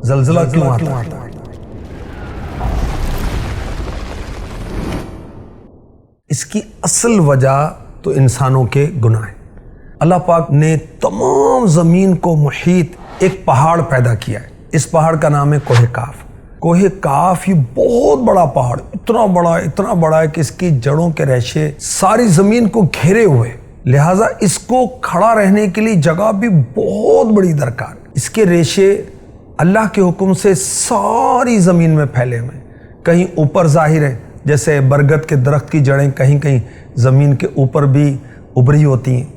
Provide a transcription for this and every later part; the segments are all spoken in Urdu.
زلزلہ کیوں آتا ہے؟ اس کی اصل وجہ تو انسانوں کے گناہ ہیں۔ اللہ پاک نے تمام زمین کو محیط ایک پہاڑ پیدا کیا ہے۔ اس پہاڑ کا نام ہے کوہ کاف۔ کوہ کاف یہ بہت بڑا پہاڑ، اتنا بڑا ہے کہ اس کی جڑوں کے ریشے ساری زمین کو گھیرے ہوئے، لہٰذا اس کو کھڑا رہنے کے لیے جگہ بھی بہت بڑی درکار۔ اس کے ریشے اللہ کے حکم سے ساری زمین میں پھیلے ہوئے ہیں، کہیں اوپر ظاہر ہے جیسے برگد کے درخت کی جڑیں کہیں کہیں زمین کے اوپر بھی ابھری ہوتی ہیں،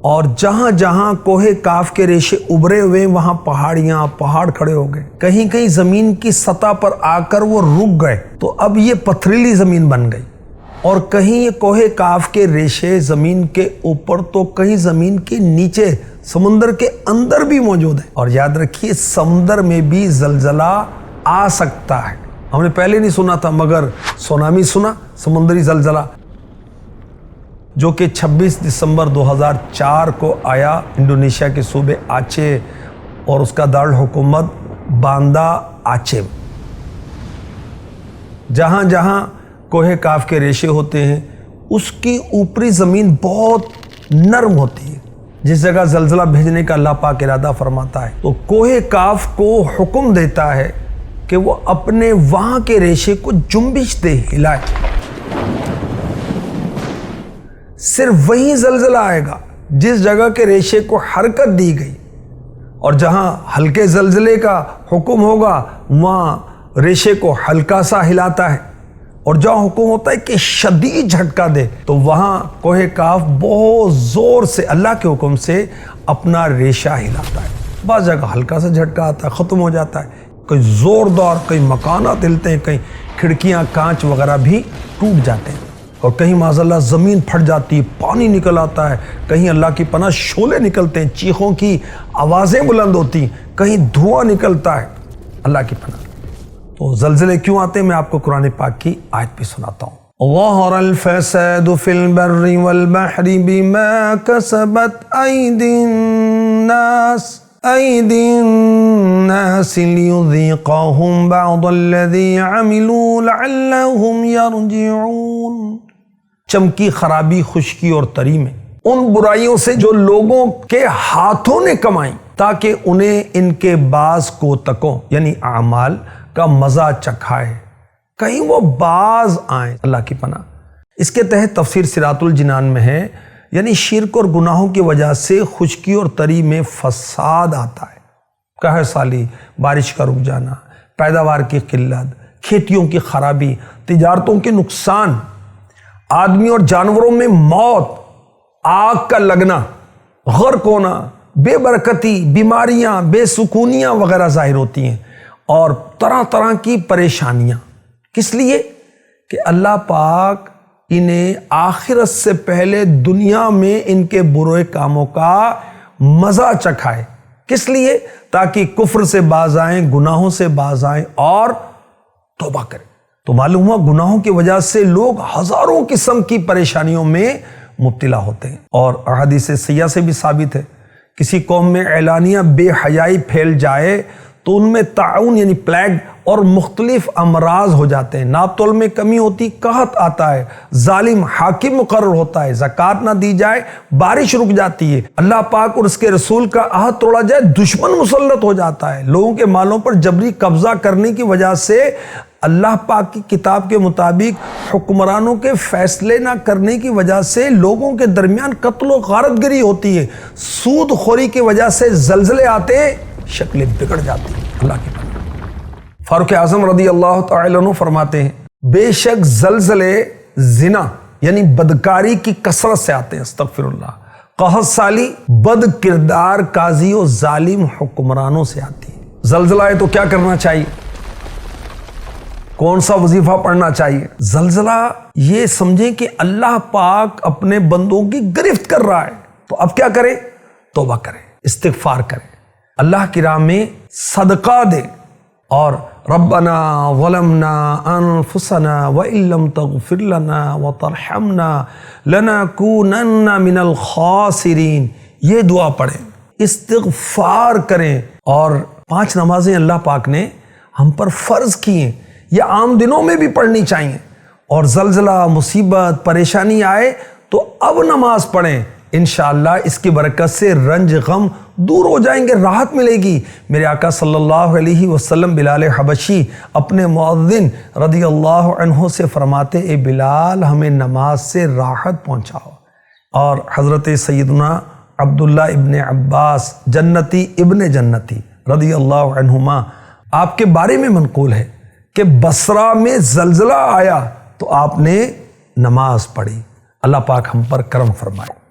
اور جہاں جہاں کوہ کاف کے ریشے ابھرے ہوئے وہاں پہاڑ کھڑے ہو گئے، کہیں کہیں زمین کی سطح پر آ کر وہ رک گئے تو اب یہ پتھریلی زمین بن گئی، اور کہیں یہ کوہ کاف کے ریشے زمین کے اوپر تو کہیں زمین کے نیچے سمندر کے اندر بھی موجود ہیں۔ اور یاد رکھیے سمندر میں بھی زلزلہ آ سکتا ہے۔ ہم نے پہلے نہیں سنا تھا مگر سونامی سنا، سمندری زلزلہ جو کہ 26 دسمبر 2004 کو آیا انڈونیشیا کے صوبے آچے اور اس کا دارالحکومت باندا آچے۔ جہاں جہاں کوہ کاف کے ریشے ہوتے ہیں اس کی اوپری زمین بہت نرم ہوتی ہے، جس جگہ زلزلہ بھیجنے کا اللہ پاک ارادہ فرماتا ہے تو کوہ کاف کو حکم دیتا ہے کہ وہ اپنے وہاں کے ریشے کو جنبش دے، ہلائے۔ صرف وہیں زلزلہ آئے گا جس جگہ کے ریشے کو حرکت دی گئی، اور جہاں ہلکے زلزلے کا حکم ہوگا وہاں ریشے کو ہلکا سا ہلاتا ہے، اور جہاں حکم ہوتا ہے کہ شدید جھٹکا دے تو وہاں کوہ کاف بہت زور سے اللہ کے حکم سے اپنا ریشہ ہلاتا ہے۔ بعض جگہ ہلکا سا جھٹکا آتا ہے، ختم ہو جاتا ہے، کہیں زوردار، کہیں مکانات ہلتے ہیں، کہیں کھڑکیاں کانچ وغیرہ بھی ٹوٹ جاتے ہیں، اور کہیں معاذ اللہ زمین پھٹ جاتی ہے، پانی نکل آتا ہے، کہیں اللہ کی پناہ شعلے نکلتے ہیں، چیخوں کی آوازیں بلند ہوتی ہیں، کہیں دھواں نکلتا ہے، اللہ کی پناہ۔ تو زلزلے کیوں آتے ہیں میں آپ کو قرآن پاک کی آیت بھی سناتا ہوں۔ ظَهَرَ الْفَسَادُ فِي الْبَرِّ وَالْبَحْرِ بِمَا كَسَبَتْ أَيْدِي النَّاسِ لِيُذِيقَهُمْ بَعْضَ الَّذِي عَمِلُوا لَعَلَّهُمْ يَرْجِعُونَ۔ چمکی، خرابی، خشکی اور تری میں ان برائیوں سے جو لوگوں کے ہاتھوں نے کمائیں تاکہ انہیں ان کے بعض کوتکوں یعنی اعمال کا مزہ چکھائے، کہیں وہ باز آئیں، اللہ کی پناہ۔ اس کے تحت تفسیر صراط الجنان میں ہے یعنی شرک اور گناہوں کی وجہ سے خشکی اور تری میں فساد آتا ہے، قحط سالی، بارش کا رک جانا، پیداوار کی قلت، کھیتیوں کی خرابی، تجارتوں کے نقصان، آدمی اور جانوروں میں موت، آگ کا لگنا، غرق ہونا، بے برکتی، بیماریاں، بے سکونیاں وغیرہ ظاہر ہوتی ہیں، اور طرح طرح کی پریشانیاں۔ کس لیے؟ کہ اللہ پاک انہیں آخرت سے پہلے دنیا میں ان کے برے کاموں کا مزہ چکھائے۔ کس لیے؟ تاکہ کفر سے باز آئیں، گناہوں سے باز آئیں اور توبہ کریں۔ تو معلوم ہوا گناہوں کی وجہ سے لوگ ہزاروں قسم کی پریشانیوں میں مبتلا ہوتے ہیں، اور احادیث سیاح سے بھی ثابت ہے کسی قوم میں اعلانیہ بے حیائی پھیل جائے تو ان میں طاعون یعنی پلیگ اور مختلف امراض ہو جاتے ہیں، ناپ تول میں کمی ہوتی، قحط آتا ہے، ظالم حاکم مقرر ہوتا ہے، زکوٰۃ نہ دی جائے بارش رک جاتی ہے، اللہ پاک اور اس کے رسول کا عہد توڑا جائے دشمن مسلط ہو جاتا ہے، لوگوں کے مالوں پر جبری قبضہ کرنے کی وجہ سے اللہ پاک کی کتاب کے مطابق حکمرانوں کے فیصلے نہ کرنے کی وجہ سے لوگوں کے درمیان قتل و غارت گری ہوتی ہے، سود خوری کی وجہ سے زلزلے آتے ہیں، شکلیں بگڑ جاتی ہیں، اللہ کی پناہ۔ فاروق اعظم رضی اللہ تعالی عنہ فرماتے ہیں بے شک زلزلے زنا یعنی بدکاری کی کثرت سے آتے ہیں، استغفر اللہ، قحط سالی بد کردار قاضی و ظالم حکمرانوں سے آتی ہے۔ زلزلہ ہے تو کیا کرنا چاہیے؟ کون سا وظیفہ پڑھنا چاہیے؟ زلزلہ یہ سمجھیں کہ اللہ پاک اپنے بندوں کی گرفت کر رہا ہے، تو اب کیا کریں؟ توبہ کریں، استغفار کریں، اللہ کی راہ میں صدقہ دیں، اور ربنا ظلمنا انفسنا وان لم تغفر لنا وترحمنا لنکونن من الخاسرین، یہ دعا پڑھیں، استغفار کریں، اور 5 نمازیں اللہ پاک نے ہم پر فرض کی ہیں، یہ عام دنوں میں بھی پڑھنی چاہیے، اور زلزلہ، مصیبت، پریشانی آئے تو اب نماز پڑھیں، انشاءاللہ اس کی برکت سے رنج غم دور ہو جائیں گے، راحت ملے گی۔ میرے آقا صلی اللہ علیہ وسلم بلال حبشی اپنے مؤذن رضی اللہ عنہ سے فرماتے، اے بلال ہمیں نماز سے راحت پہنچاؤ۔ اور حضرت سیدنا عبداللہ ابن عباس جنتی ابن جنتی رضی اللہ عنہما، آپ کے بارے میں منقول ہے کہ بصرہ میں زلزلہ آیا تو آپ نے نماز پڑھی۔ اللہ پاک ہم پر کرم فرمائے۔